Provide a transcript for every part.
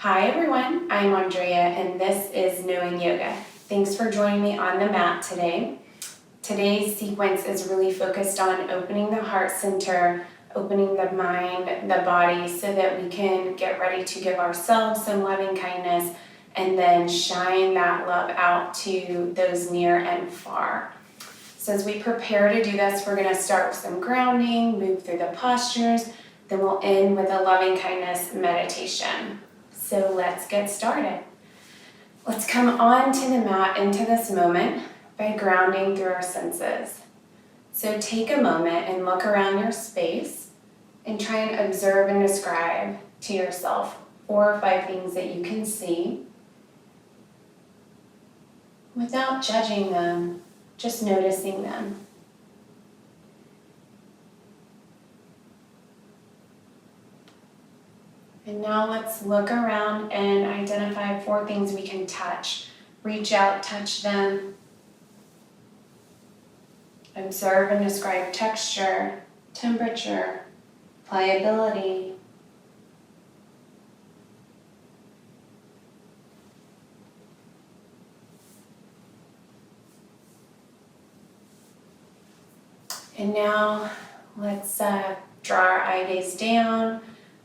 Hi everyone, I'm Andrea and this is Knowing Yoga. Thanks for joining me on the mat today. Today's sequence is really focused on opening the heart center, opening the mind, the body, so that we can get ready to give ourselves some loving kindness and then shine that love out to those near and far. So as we prepare to do this, we're going to start with some grounding, move through the postures, then we'll end with a loving kindness meditation. So let's get started. Let's come onto the mat into this moment by grounding through our senses. So take a moment and look around your space and try and observe and describe to yourself 4 or 5 things that you can see without judging them, just noticing them. And now let's look around and identify 4 things we can touch. Reach out, touch them. Observe and describe texture, temperature, pliability. And now let's draw our eye gaze down,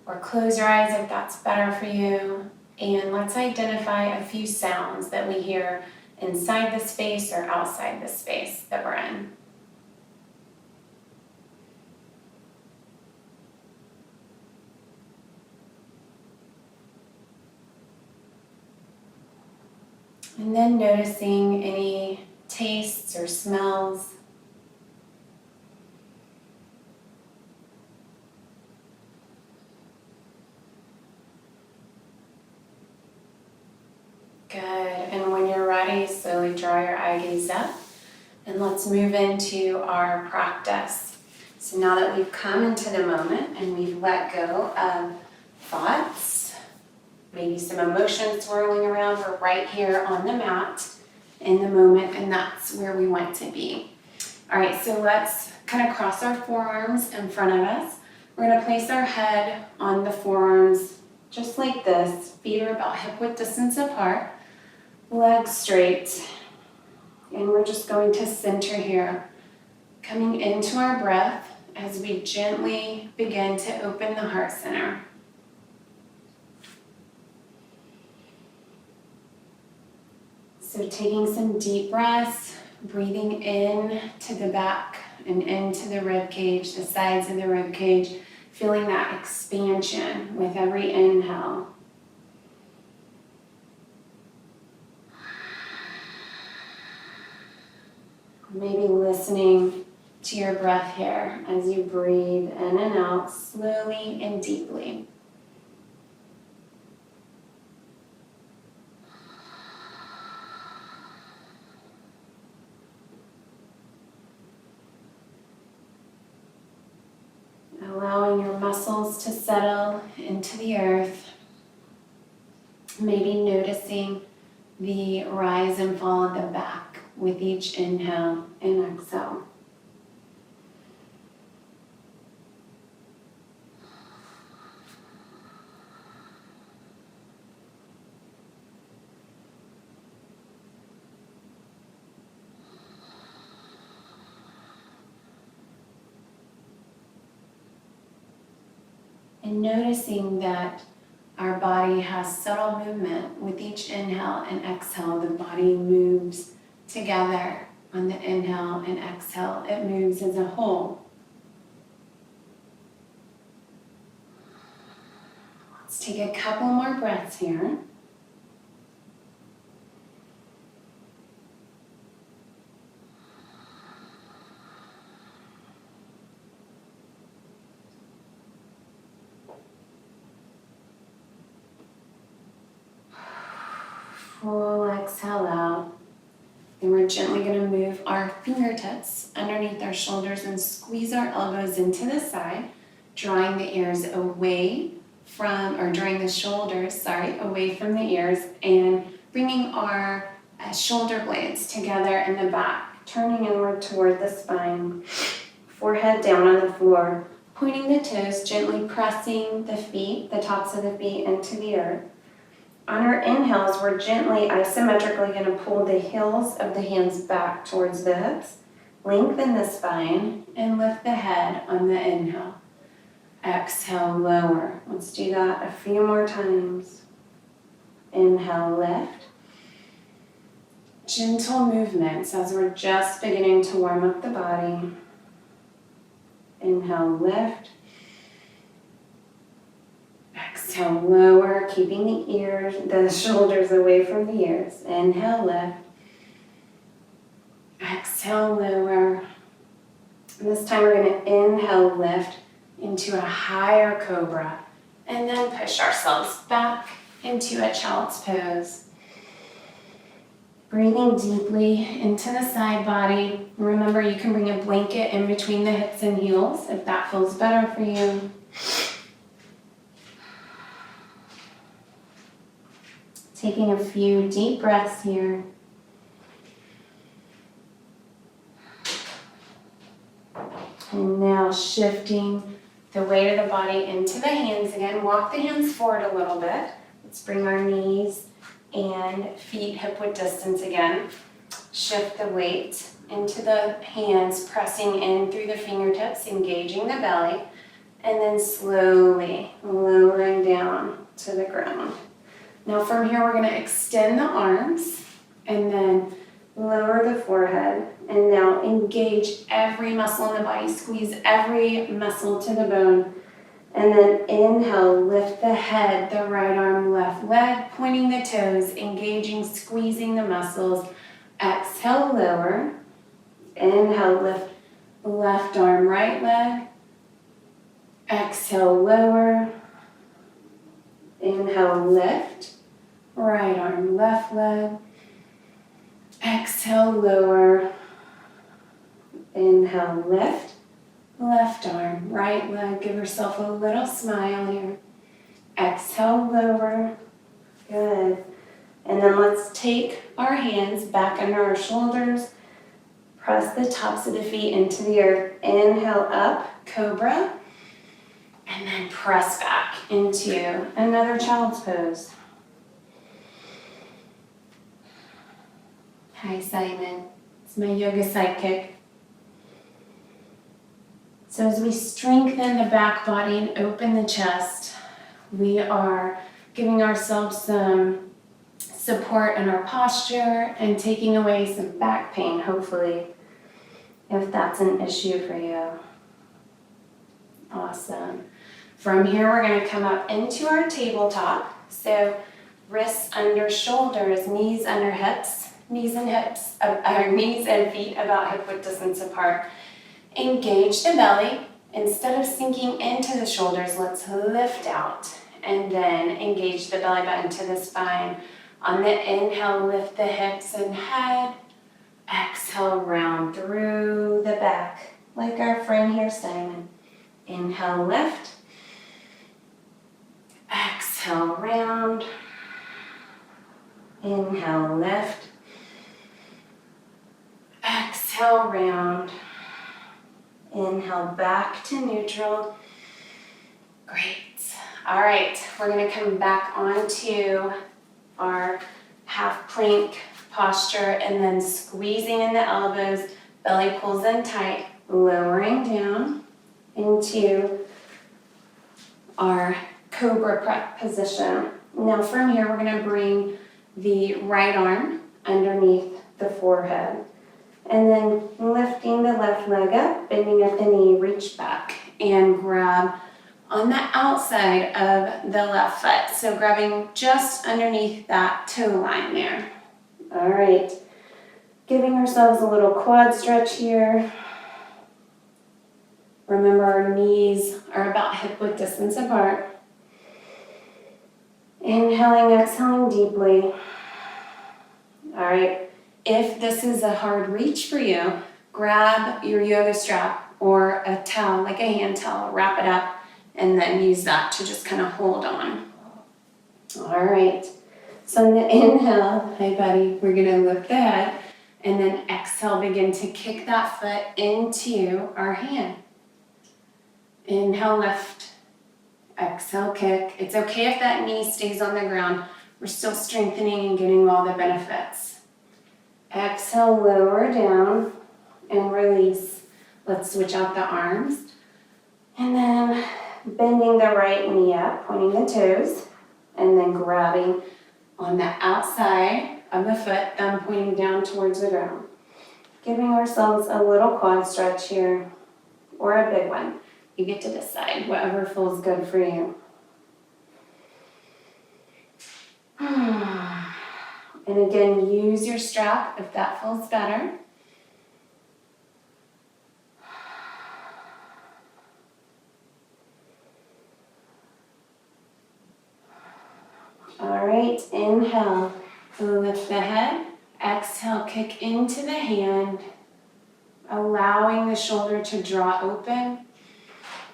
or close your eyes if that's better for you. And let's identify a few sounds that we hear inside the space or outside the space that we're in. And then noticing any tastes or smells. Good, and when you're ready, slowly draw your eye gaze up and let's move into our practice. So now that we've come into the moment and we've let go of thoughts, maybe some emotions swirling around, we're right here on the mat in the moment, and that's where we want to be. All right, so let's kind of cross our forearms in front of us. We're going to place our head on the forearms just like this. Feet are about hip width distance apart. Legs straight, and we're just going to center here, coming into our breath as we gently begin to open the heart center. So taking some deep breaths, breathing in to the back and into the rib cage, the sides of the rib cage, feeling that expansion with every inhale. Maybe listening to your breath here as you breathe in and out slowly and deeply. Allowing your muscles to settle into the earth. Maybe noticing the rise and fall of the back with each inhale and exhale. And noticing that our body has subtle movement with each inhale and exhale. The body moves together on the inhale and exhale. It moves as a whole. Let's take a couple more breaths here. Full exhale out. And we're gently going to move our fingertips underneath our shoulders and squeeze our elbows into the side, drawing the ears away from, or drawing the shoulders, away from the ears, and bringing our shoulder blades together in the back, turning inward toward the spine, forehead down on the floor, pointing the toes, gently pressing the feet, the tops of the feet into the earth. On our inhales, we're gently isometrically going to pull the heels of the hands back towards the hips, lengthen the spine, and lift the head on the inhale. Exhale, lower. Let's do that a few more times. Inhale, lift. Gentle movements as we're just beginning to warm up the body. Inhale, lift. Exhale, lower, keeping the shoulders away from the ears. Inhale, lift. Exhale, lower. And this time we're going to inhale, lift into a higher cobra. And then push ourselves back into a child's pose. Breathing deeply into the side body. Remember, you can bring a blanket in between the hips and heels if that feels better for you. Taking a few deep breaths here. And now shifting the weight of the body into the hands again. Walk the hands forward a little bit. Let's bring our knees and feet hip-width distance again. Shift the weight into the hands, pressing in through the fingertips, engaging the belly, and then slowly lowering down to the ground. Now from here, we're going to extend the arms and then lower the forehead. And now engage every muscle in the body, squeeze every muscle to the bone. And then inhale, lift the head, the right arm, left leg, pointing the toes, engaging, squeezing the muscles. Exhale, lower. Inhale, lift left arm, right leg. Exhale, lower. Inhale, lift. Right arm, left leg. Exhale, lower. Inhale, lift. Left arm, right leg. Give yourself a little smile here. Exhale, lower. Good. And then let's take our hands back under our shoulders. Press the tops of the feet into the earth. Inhale up, cobra. And then press back into another child's pose. Hi, Simon. It's my yoga sidekick. So as we strengthen the back body and open the chest, we are giving ourselves some support in our posture and taking away some back pain, hopefully, if that's an issue for you. Awesome. From here, we're going to come up into our tabletop. So wrists under shoulders, knees under hips, knees and feet about hip-width distance apart. Engage the belly. Instead of sinking into the shoulders, let's lift out and then engage the belly button to the spine. On the inhale, lift the hips and head. Exhale, round through the back, like our friend here, Simon. Inhale, lift. Exhale, round. Inhale, lift. Exhale, round. Inhale, back to neutral. Great. All right, we're going to come back onto our half plank posture and then squeezing in the elbows, belly pulls in tight, lowering down into our cobra prep position. Now from here, we're going to bring the right arm underneath the forehead. And then lifting the left leg up, bending at the knee, reach back and grab on the outside of the left foot. So grabbing just underneath that toe line there. All right, giving ourselves a little quad stretch here. Remember, our knees are about hip-width distance apart. Inhaling, exhaling deeply. All right. If this is a hard reach for you, grab your yoga strap or a towel, like a hand towel, wrap it up, and then use that to just kind of hold on. All right. So on the inhale, hi buddy, we're going to lift the head, and then exhale, begin to kick that foot into our hand. Inhale, lift. Exhale, kick. It's okay if that knee stays on the ground. We're still strengthening and getting all the benefits. Exhale, lower down and release. Let's switch out the arms. And then bending the right knee up, pointing the toes, and then grabbing on the outside of the foot, thumb pointing down towards the ground. Giving ourselves a little quad stretch here, or a big one. You get to decide whatever feels good for you. And again, use your strap if that feels better. All right, inhale, lift the head. Exhale, kick into the hand, allowing the shoulder to draw open.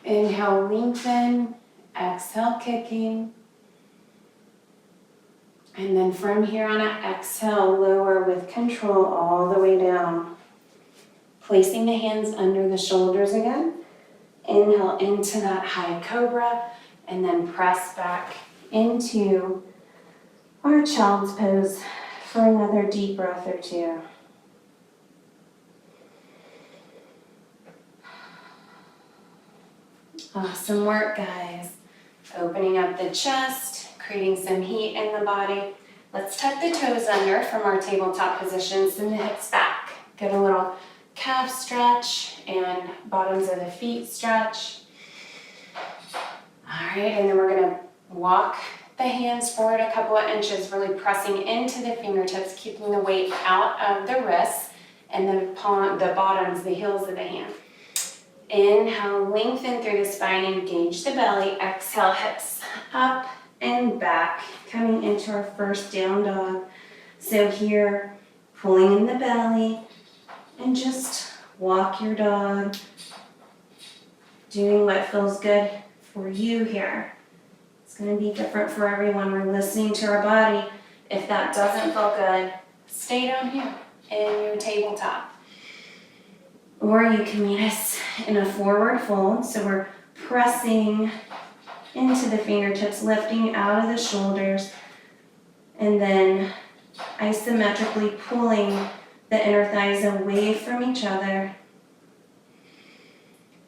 Inhale, lengthen. Exhale, kicking. And then from here on out, exhale, lower with control all the way down. Placing the hands under the shoulders again. Inhale into that high cobra, and then press back into our child's pose for another deep breath or two. Awesome work, guys. Opening up the chest, creating some heat in the body. Let's tuck the toes under from our tabletop position, send the hips back. Get a little calf stretch and bottoms of the feet stretch. All right, and then we're gonna walk the hands forward a couple of inches, really pressing into the fingertips, keeping the weight out of the wrists and the bottoms, the heels of the hand. Inhale, lengthen through the spine, engage the belly. Exhale, hips up and back, coming into our first down dog. So here, pulling in the belly, and just walk your dog, doing what feels good for you here. It's going to be different for everyone. We're listening to our body. If that doesn't feel good, stay down here in your tabletop. Or you can meet us in a forward fold. So we're pressing into the fingertips, lifting out of the shoulders, and then isometrically pulling the inner thighs away from each other.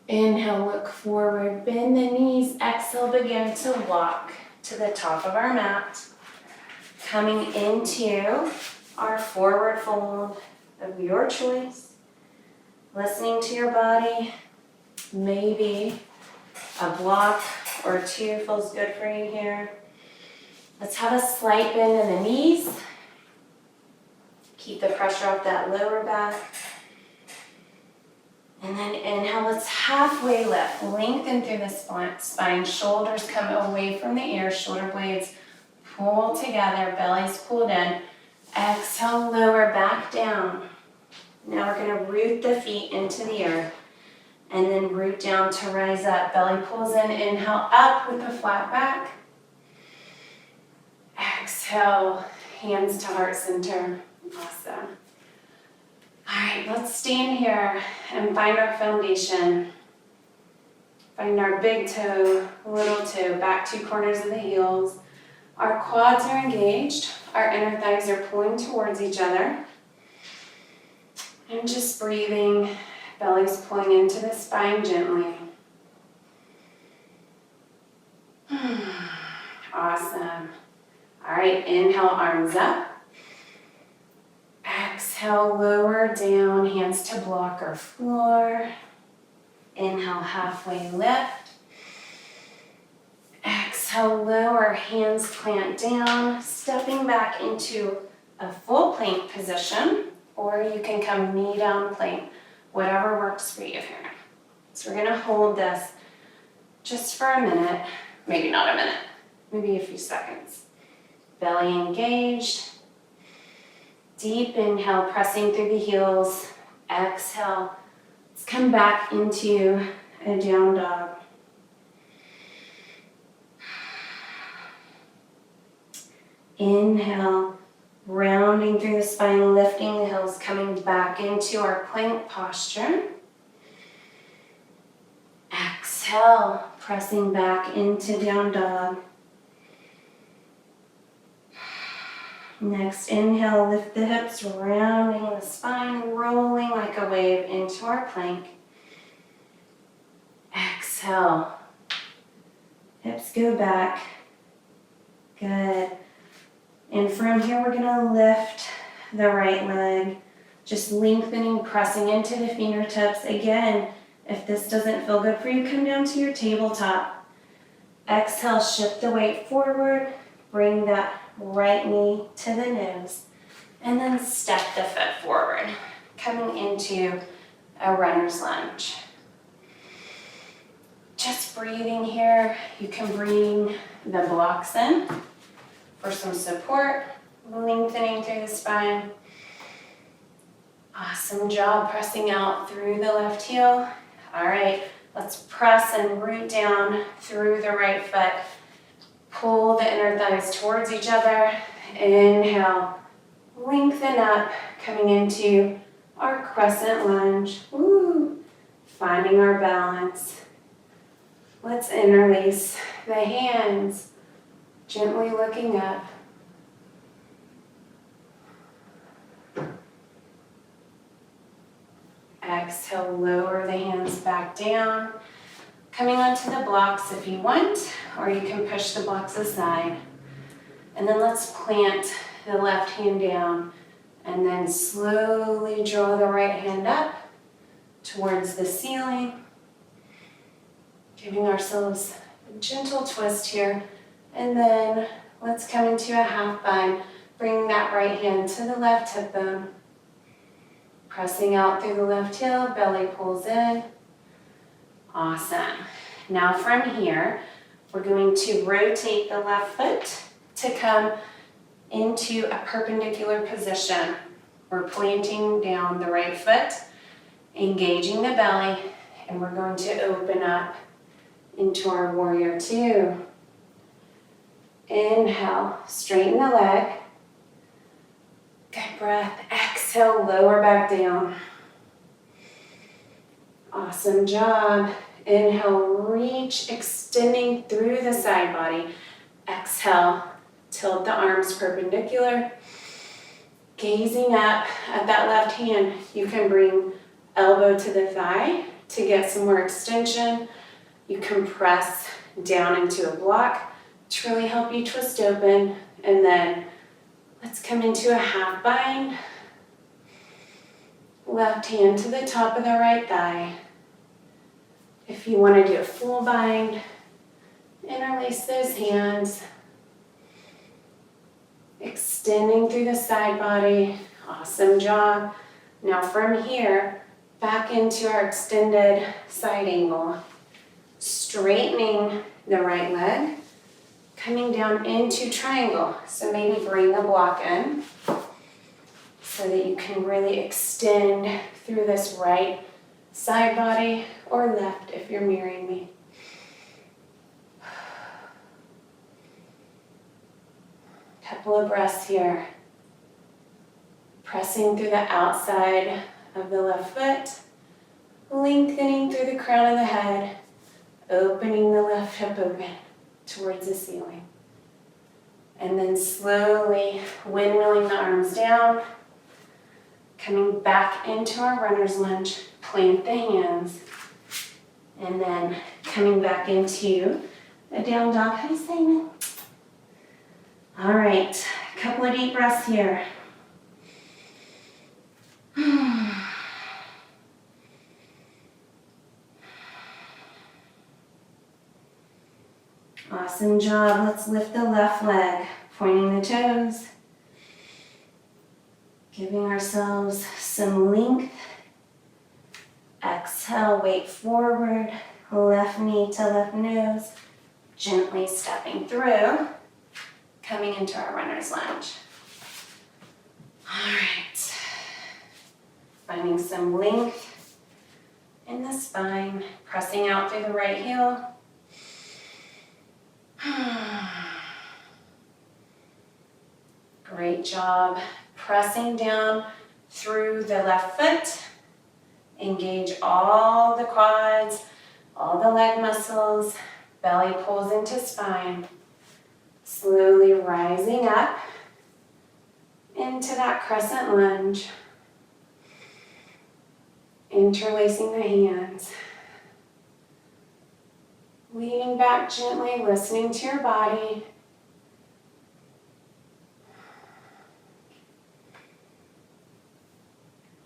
Inhale, look forward, bend the knees. Exhale, begin to walk to the top of our mat. Coming into our forward fold of your choice. Listening to your body. Maybe a block or two feels good for you here. Let's have a slight bend in the knees. Keep the pressure off that lower back. And then inhale, let's halfway lift. Lengthen through the spine. Shoulders come away from the ears. Shoulder blades pull together. Belly's pulled in. Exhale, lower back down. Now we're going to root the feet into the earth. And then root down to rise up. Belly pulls in. Inhale, up with a flat back. Exhale, hands to heart center. Awesome. All right, let's stand here and find our foundation. Find our big toe, little toe, back two corners of the heels. Our quads are engaged. Our inner thighs are pulling towards each other. And just breathing, belly's pulling into the spine gently. Awesome. All right, inhale, arms up. Exhale, lower down, hands to block or floor. Inhale, halfway lift. Exhale, lower, hands plant down, stepping back into a full plank position, or you can come knee down plank, whatever works for you here. So we're gonna hold this just for a minute, maybe not a minute, maybe a few seconds. Belly engaged. Deep inhale, pressing through the heels. Exhale. Let's come back into a down dog. Inhale, rounding through the spine, lifting the heels, coming back into our plank posture. Exhale, pressing back into down dog. Next inhale, lift the hips, rounding the spine, rolling like a wave into our plank. Exhale. Hips go back. Good. And from here, we're gonna lift the right leg, just lengthening, pressing into the fingertips. Again, if this doesn't feel good for you, come down to your tabletop. Exhale, shift the weight forward, bring that right knee to the nose, and then step the foot forward, coming into a runner's lunge. Just breathing here. You can bring the blocks in for some support, lengthening through the spine. Awesome job pressing out through the left heel. All right, let's press and root down through the right foot. Pull the inner thighs towards each other. Inhale, lengthen up, coming into our crescent lunge. Woo. Finding our balance. Let's interlace the hands, gently looking up. Exhale, lower the hands back down. Coming onto the blocks if you want, or you can push the blocks aside. And then let's plant the left hand down and then slowly draw the right hand up towards the ceiling. Giving ourselves a gentle twist here. And then let's come into a half bind. Bring that right hand to the left hip bone. Pressing out through the left heel, belly pulls in. Awesome. Now from here, we're going to rotate the left foot to come into a perpendicular position. We're planting down the right foot, engaging the belly, and we're going to open up into our warrior two. Inhale, straighten the leg. Good breath. Exhale, lower back down. Awesome job. Inhale, reach, extending through the side body. Exhale, tilt the arms perpendicular. Gazing up at that left hand, you can bring elbow to the thigh to get some more extension. You can press down into a block to really help you twist open. And then let's come into a half bind. Left hand to the top of the right thigh. If you want to do a full bind, interlace those hands. Extending through the side body. Awesome job. Now from here, back into our extended side angle. Straightening the right leg. Coming down into triangle. So maybe bring the block in so that you can really extend through this right side body or left if you're mirroring me. Couple of breaths here. Pressing through the outside of the left foot. Lengthening through the crown of the head. Opening the left hip open towards the ceiling. And then slowly windmilling the arms down. Coming back into our runner's lunge. Plant the hands. And then coming back into a down dog. Hi, Simon. All right, a couple of deep breaths here. Awesome job. Let's lift the left leg, pointing the toes. Giving ourselves some length. Exhale, weight forward, left knee to left nose. Gently stepping through, coming into our runner's lunge. All right. Finding some length in the spine, pressing out through the right heel. Great job. Pressing down through the left foot. Engage all the quads, all the leg muscles. Belly pulls into spine. Slowly rising up. into that crescent lunge. Interlacing the hands. Leaning back gently, listening to your body.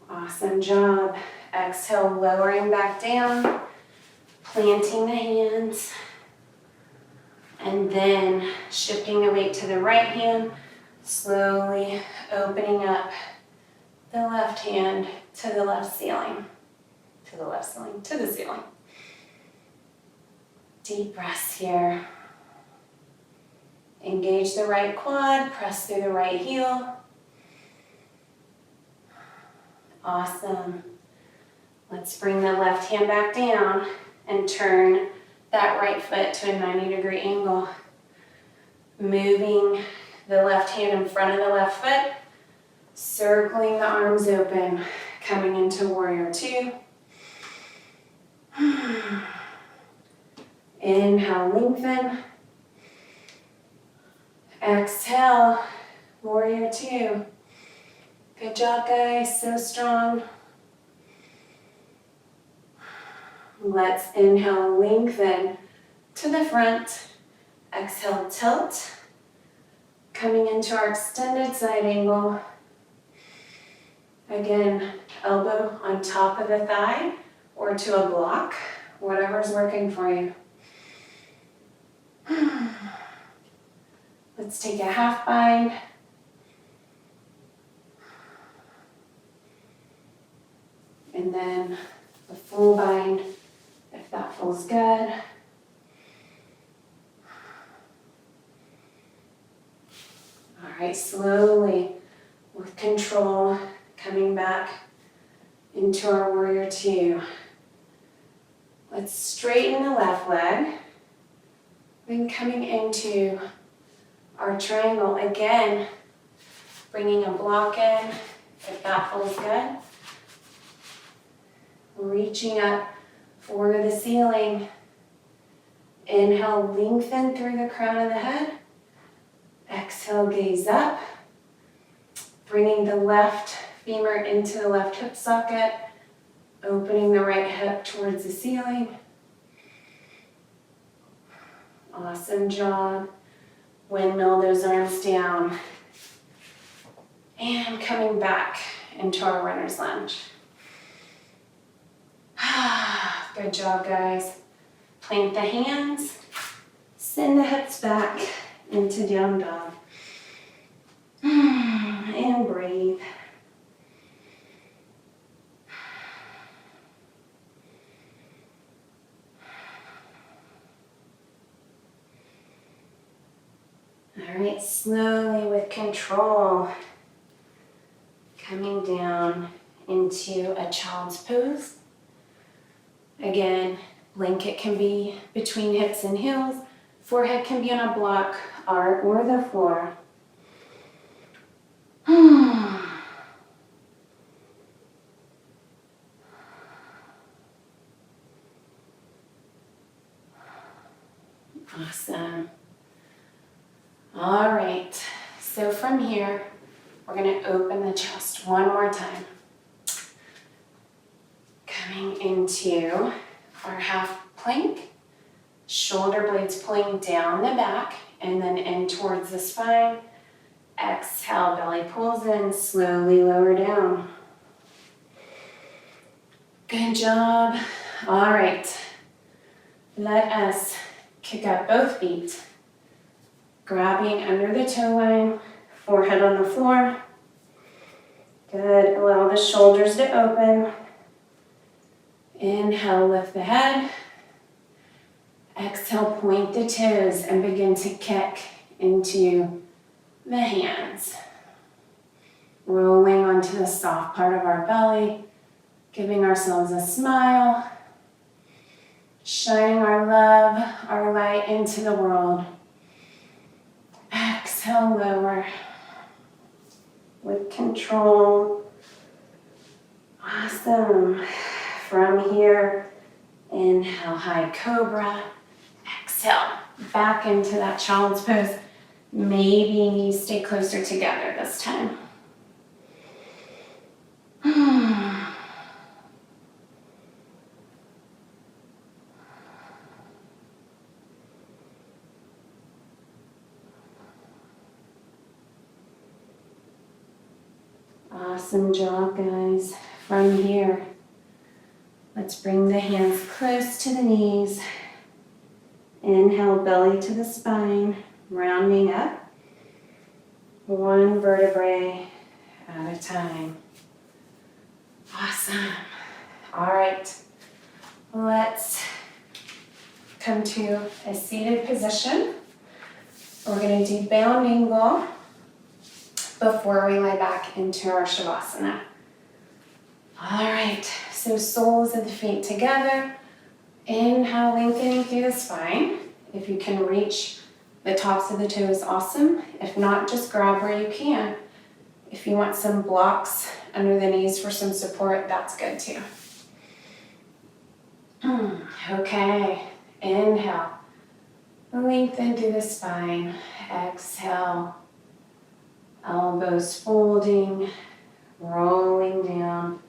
Awesome job. Exhale, lowering back down, planting the hands, and then shifting the weight to the right hand, slowly opening up the left hand to the left ceiling, to the ceiling. Deep breaths here. Engage the right quad, press through the right heel. Awesome. Let's bring the left hand back down and turn that right foot to a 90-degree angle. Moving the left hand in front of the left foot, circling the arms open, coming into warrior two. Inhale, lengthen. Exhale, warrior two. Good job, guys, so strong. Let's inhale, lengthen to the front. Exhale, tilt. Coming into our extended side angle. Again, elbow on top of the thigh or to a block, whatever's working for you. Let's take a half bind. And then a full bind, if that feels good. All right, slowly, with control, coming back into our warrior two. Let's straighten the left leg. Then coming into our triangle again, bringing a block in, if that feels good. Reaching up for the ceiling. Inhale, lengthen through the crown of the head. Exhale, gaze up. Bringing the left femur into the left hip socket. Opening the right hip towards the ceiling. Awesome job. Windmill those arms down. And coming back into our runner's lunge. Good job, guys. Plant the hands, send the hips back into down dog. And breathe. All right, slowly with control, coming down into a child's pose. Again, blanket can be between hips and heels. Forehead can be on a block or the floor. Awesome. All right, so from here, we're going to open the chest one more time. Coming into our half plank, shoulder blades pulling down the back and then in towards the spine. Exhale, belly pulls in, slowly lower down. Good job. All right, let us kick up both feet. Grabbing under the toe line, forehead on the floor. Good, allow the shoulders to open. Inhale, lift the head. Exhale, point the toes and begin to kick into the hands. Rolling onto the soft part of our belly, giving ourselves a smile. Shining our love, our light into the world. Exhale, lower. With control. Awesome. From here, inhale, high cobra. Exhale, back into that child's pose. Maybe knees stay closer together this time. Awesome job, guys. From here, let's bring the hands close to the knees. Inhale, belly to the spine, rounding up. One vertebrae at a time. Awesome. All right, let's come to a seated position. We're going to do bound angle before we lie back into our Shavasana. All right, so soles of the feet together. Inhale, lengthening through the spine. If you can reach the tops of the toes, awesome. If not, just grab where you can. If you want some blocks under the knees for some support, that's good too. Okay, inhale. Lengthen through the spine. Exhale. Elbows folding, rolling down,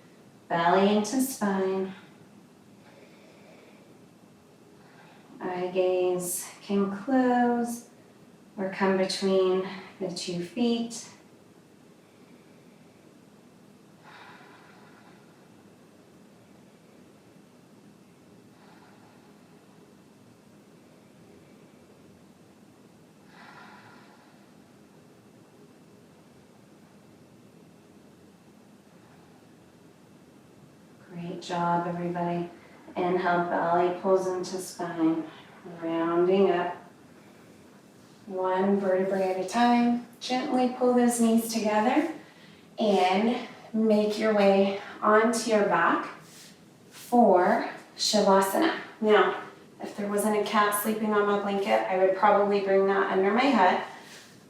belly into spine. Eye gaze can close or come between the 2 feet. Great job, everybody. Inhale, belly pulls into spine, rounding up. One vertebrae at a time. Gently pull those knees together and make your way onto your back for Shavasana. Now, if there wasn't a cat sleeping on my blanket, I would probably bring that under my head,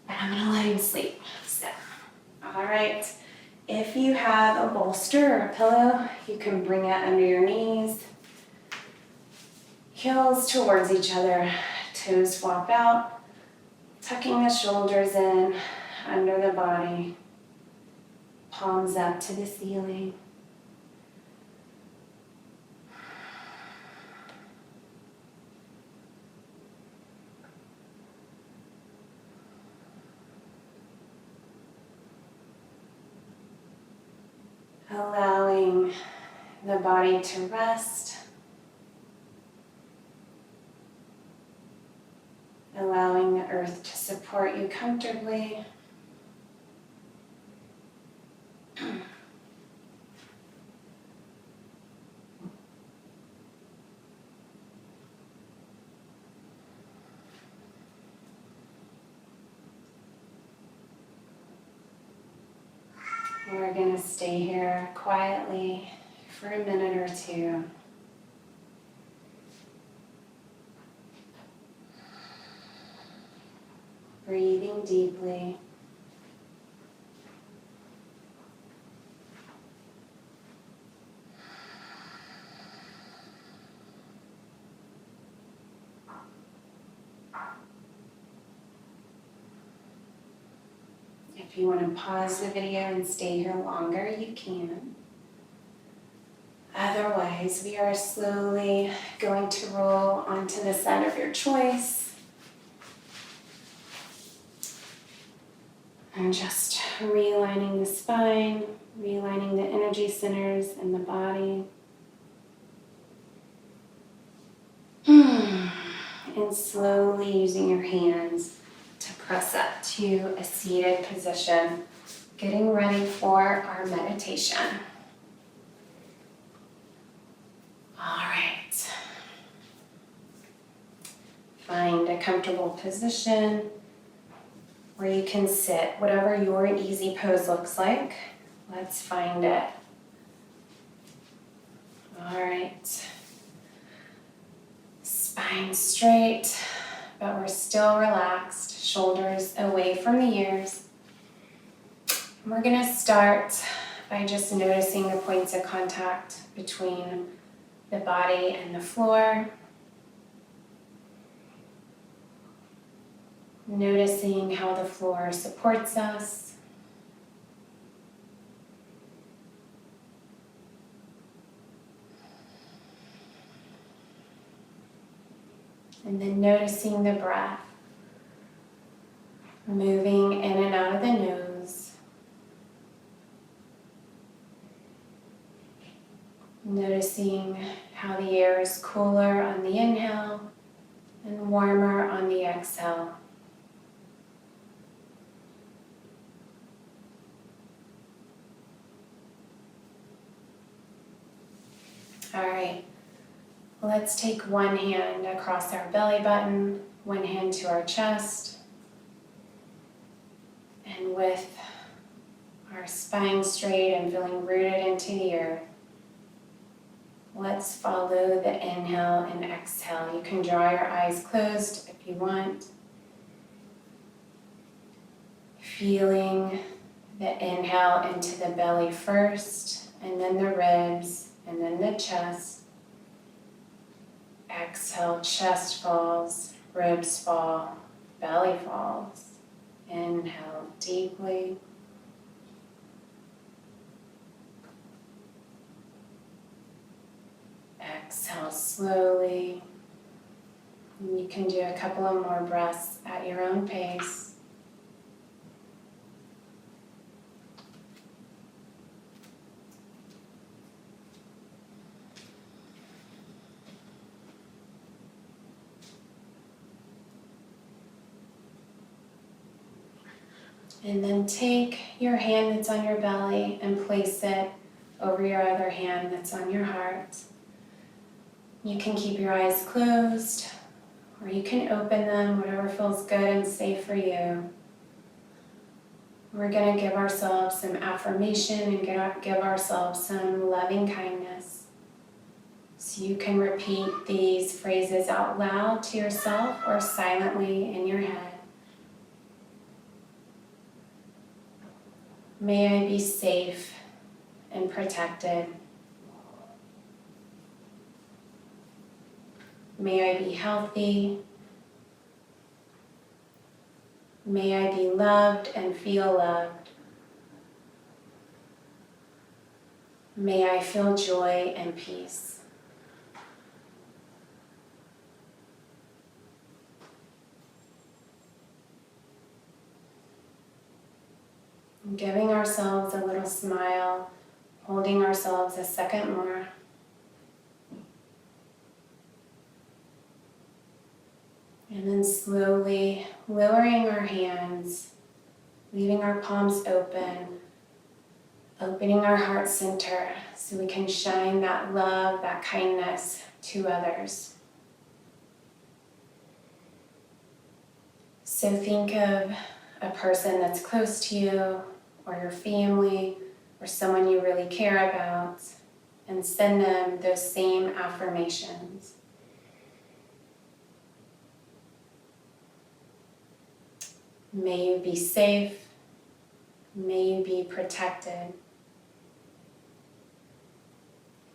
but I'm gonna let him sleep. So, all right. If you have a bolster or a pillow, you can bring it under your knees. Heels towards each other, toes swap out, tucking the shoulders in, under the body, palms up to the ceiling. Allowing the body to rest. Allowing the earth to support you comfortably. We're going to stay here quietly for a minute or two. Breathing deeply. If you want to pause the video and stay here longer, you can. Otherwise, we are slowly going to roll onto the side of your choice. And just realigning the spine, realigning the energy centers in the body. And slowly using your hands to press up to a seated position, getting ready for our meditation. All right. Find a comfortable position where you can sit, whatever your easy pose looks like. Let's find it. All right. Spine straight, but we're still relaxed. Shoulders away from the ears. And we're going to start by just noticing the points of contact between the body and the floor. Noticing how the floor supports us. And then noticing the breath, moving in and out of the nose. Noticing how the air is cooler on the inhale and warmer on the exhale. All right, let's take one hand across our belly button, one hand to our chest, and with our spine straight and feeling rooted into the earth, let's follow the inhale and exhale. You can draw your eyes closed if you want. Feeling the inhale into the belly first, and then the ribs, and then the chest. Exhale, chest falls, ribs fall, belly falls. Inhale deeply. Exhale slowly. And you can do a couple of more breaths at your own pace. And then take your hand that's on your belly and place it over your other hand that's on your heart. You can keep your eyes closed, or you can open them, whatever feels good and safe for you. We're going to give ourselves some affirmation and give ourselves some loving kindness. So you can repeat these phrases out loud to yourself or silently in your head. May I be safe and protected. May I be healthy. May I be loved and feel loved. May I feel joy and peace. Giving ourselves a little smile, holding ourselves a second more. And then slowly lowering our hands, leaving our palms open, opening our heart center so we can shine that love, that kindness to others. So think of a person that's close to you, or your family, or someone you really care about, and send them those same affirmations. May you be safe. May you be protected.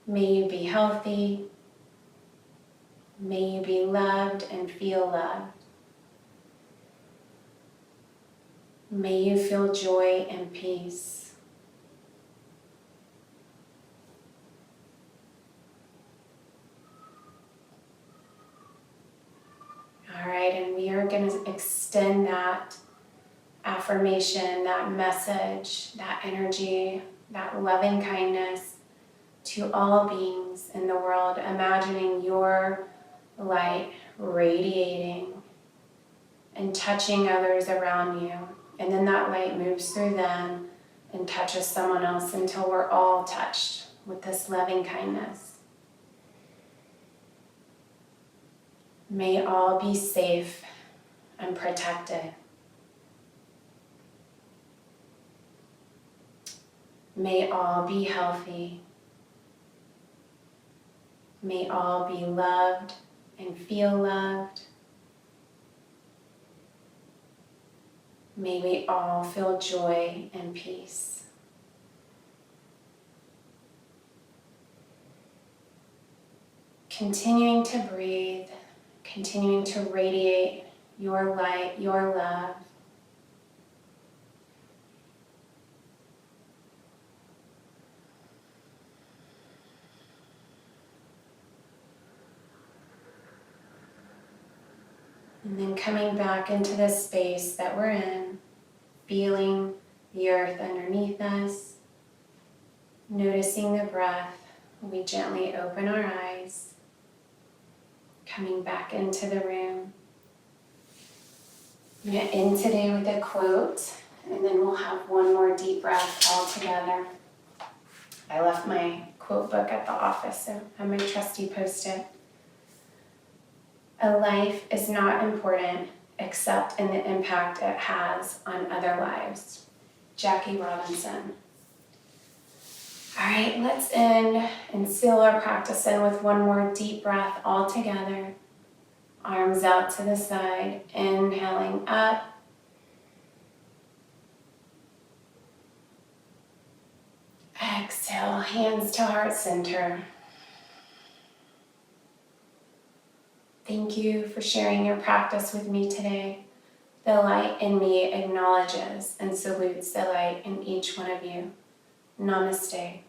May you be healthy. May you be loved and feel loved. May you feel joy and peace. All right, and we are going to extend that affirmation, that message, that energy, that loving kindness to all beings in the world, imagining your light radiating and touching others around you. And then that light moves through them and touches someone else until we're all touched with this loving kindness. May all be safe and protected. May all be healthy. May all be loved and feel loved. May we all feel joy and peace. Continuing to breathe, continuing to radiate your light, your love. And then coming back into the space that we're in, feeling the earth underneath us, noticing the breath. We gently open our eyes, coming back into the room. I'm going to end today with a quote, and then we'll have one more deep breath all together. I left my quote book at the office, so I have my trusty Post-it. A life is not important except in the impact it has on other lives. Jackie Robinson. All right, let's end and seal our practice in with one more deep breath all together. Arms out to the side, inhaling up. Exhale, hands to heart center. Thank you for sharing your practice with me today. The light in me acknowledges and salutes the light in each one of you. Namaste.